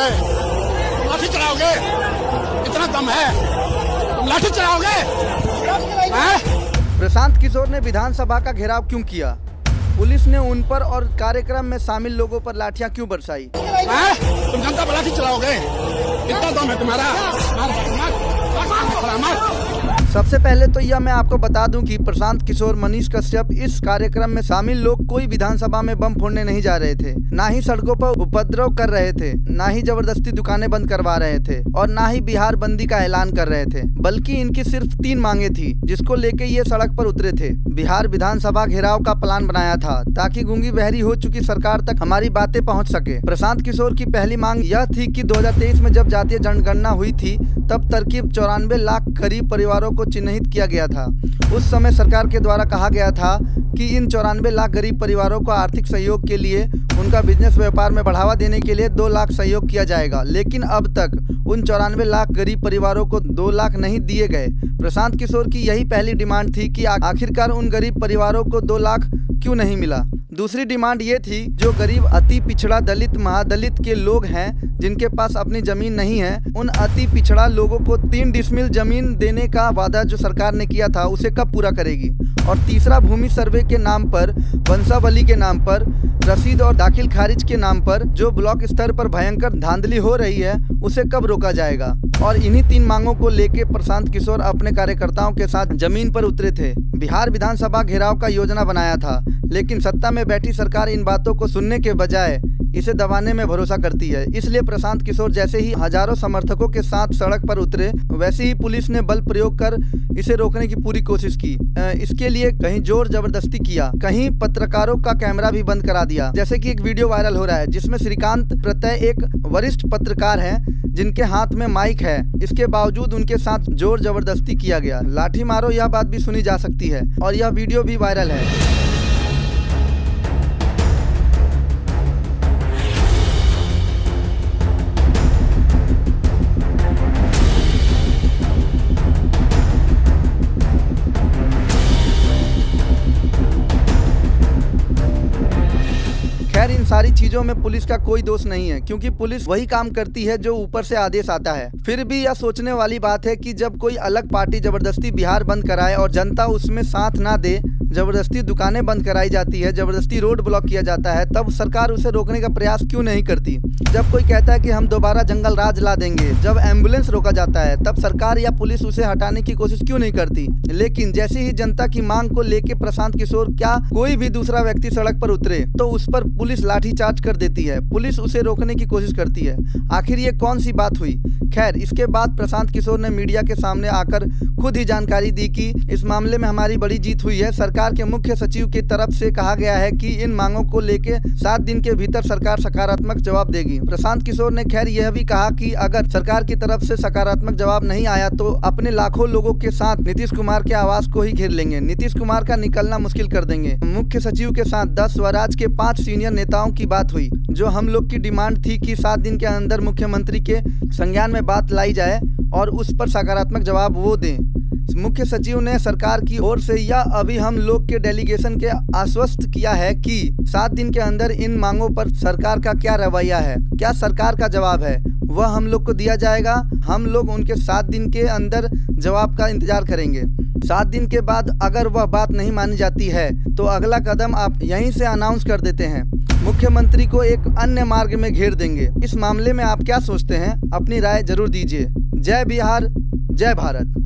चलाओगे? लाठी चलाओगे? इतना दम है? लाठी चलाओगे? प्रशांत किशोर ने विधानसभा का घेराव क्यों किया? पुलिस ने उन पर और कार्यक्रम में शामिल लोगों पर लाठियां क्यों बरसाई? तुम जनता पर लाठी चलाओगे? इतना दम है तुम्हारा? सबसे पहले तो यह मैं आपको बता दूं कि प्रशांत किशोर, मनीष कश्यप इस कार्यक्रम में शामिल लोग कोई विधानसभा में बम फोड़ने नहीं जा रहे थे, ना ही सड़कों पर उपद्रव कर रहे थे, ना ही जबरदस्ती दुकानें बंद करवा रहे थे और ना ही बिहार बंदी का ऐलान कर रहे थे, बल्कि इनकी सिर्फ 3 मांगे थी जिसको लेके ये सड़क पर उतरे थे। बिहार विधानसभा घेराव का प्लान बनाया था ताकि गूंगी बहरी हो चुकी सरकार तक हमारी बातें पहुँच सके। प्रशांत किशोर की पहली मांग यह थी कि 2023 में जब जातीय जनगणना हुई थी तब तरकीब 94 लाख गरीब परिवारों को चिन्हित किया गया था। उस समय सरकार के द्वारा कहा गया था कि इन 94 लाख गरीब परिवारों को आर्थिक सहयोग के लिए, उनका बिजनेस व्यापार में बढ़ावा देने के लिए 2 लाख सहयोग किया जाएगा, लेकिन अब तक उन 94 लाख गरीब परिवारों को 2 लाख नहीं दिए गए। प्रशांत किशोर की यही पहली डिमांड थी कि आखिरकार उन गरीब परिवारों को 2 लाख क्यों नहीं मिला। दूसरी डिमांड ये थी, जो गरीब, अति पिछड़ा, दलित, महादलित के लोग हैं जिनके पास अपनी जमीन नहीं है, उन अति पिछड़ा लोगों को 3 डिसमिल जमीन देने का वादा जो सरकार ने किया था उसे कब पूरा करेगी। और तीसरा, भूमि सर्वे के नाम पर, वंशावली के नाम पर, रसीद और दाखिल खारिज के नाम पर जो ब्लॉक स्तर पर भयंकर धांधली हो रही है उसे कब रोका जाएगा। और इन्हीं 3 मांगों को लेके प्रशांत किशोर अपने कार्यकर्ताओं के साथ जमीन पर उतरे थे। बिहार विधानसभा घेराव का योजना बनाया था, लेकिन सत्ता में बैठी सरकार इन बातों को सुनने के बजाय इसे दबाने में भरोसा करती है। इसलिए प्रशांत किशोर जैसे ही हजारों समर्थकों के साथ सड़क पर उतरे, वैसे ही पुलिस ने बल प्रयोग कर इसे रोकने की पूरी कोशिश की। इसके लिए कहीं जोर जबरदस्ती किया, कहीं पत्रकारों का कैमरा भी बंद करा दिया। जैसे कि एक वीडियो वायरल हो रहा है जिसमें श्रीकांत प्रत्यय एक वरिष्ठ पत्रकार हैं जिनके हाथ में माइक है, इसके बावजूद उनके साथ जोर जबरदस्ती किया गया। लाठी मारो, यह बात भी सुनी जा सकती है और यह वीडियो भी वायरल है। खैर, इन सारी चीजों में पुलिस का कोई दोष नहीं है, क्योंकि पुलिस वही काम करती है जो ऊपर से आदेश आता है। फिर भी यह सोचने वाली बात है कि जब कोई अलग पार्टी जबरदस्ती बिहार बंद कराए और जनता उसमें साथ ना दे, जबरदस्ती दुकानें बंद कराई जाती है, जबरदस्ती रोड ब्लॉक किया जाता है, तब सरकार उसे रोकने का प्रयास क्यों नहीं करती। जब कोई कहता है कि हम दोबारा जंगल राज ला देंगे, जब एम्बुलेंस रोका जाता है, तब सरकार या पुलिस उसे हटाने की कोशिश क्यों नहीं करती। लेकिन जैसे ही जनता की मांग को लेके प्रशांत किशोर क्या कोई भी दूसरा व्यक्ति सड़क पर उतरे तो उस पर पुलिस लाठीचार्ज कर देती है, पुलिस उसे रोकने की कोशिश करती है। आखिर ये कौन सी बात हुई। खैर, इसके बाद प्रशांत किशोर ने मीडिया के सामने आकर खुद ही जानकारी दी कि इस मामले में हमारी बड़ी जीत हुई है। सरकार के मुख्य सचिव की तरफ से कहा गया है कि इन मांगों को लेके 7 दिन के भीतर सरकार सकारात्मक जवाब देगी। प्रशांत किशोर ने खैर यह भी कहा कि अगर सरकार की तरफ से सकारात्मक जवाब नहीं आया तो अपने लाखों लोगों के साथ नीतीश कुमार के आवास को ही घेर लेंगे, नीतीश कुमार का निकलना मुश्किल कर देंगे। मुख्य सचिव के साथ 10 स्वराज के 5 सीनियर नेताओं की बात हुई। जो हम लोग की डिमांड थी कि 7 दिन के अंदर मुख्यमंत्री के संज्ञान में बात लाई जाए और उस पर सकारात्मक जवाब वो दें। मुख्य सचिव ने सरकार की ओर से यह अभी हम लोग के डेलीगेशन के आश्वस्त किया है कि 7 दिन के अंदर इन मांगों पर सरकार का क्या रवैया है, क्या सरकार का जवाब है, वह हम लोग को दिया जाएगा। हम लोग उनके 7 दिन के अंदर जवाब का इंतजार करेंगे। 7 दिन के बाद अगर वह बात नहीं मानी जाती है तो अगला कदम आप यहीं से अनाउंस कर देते हैं, मुख्यमंत्री को एक अन्य मार्ग में घेर देंगे। इस मामले में आप क्या सोचते हैं? अपनी राय जरूर दीजिए। जय बिहार, जय भारत।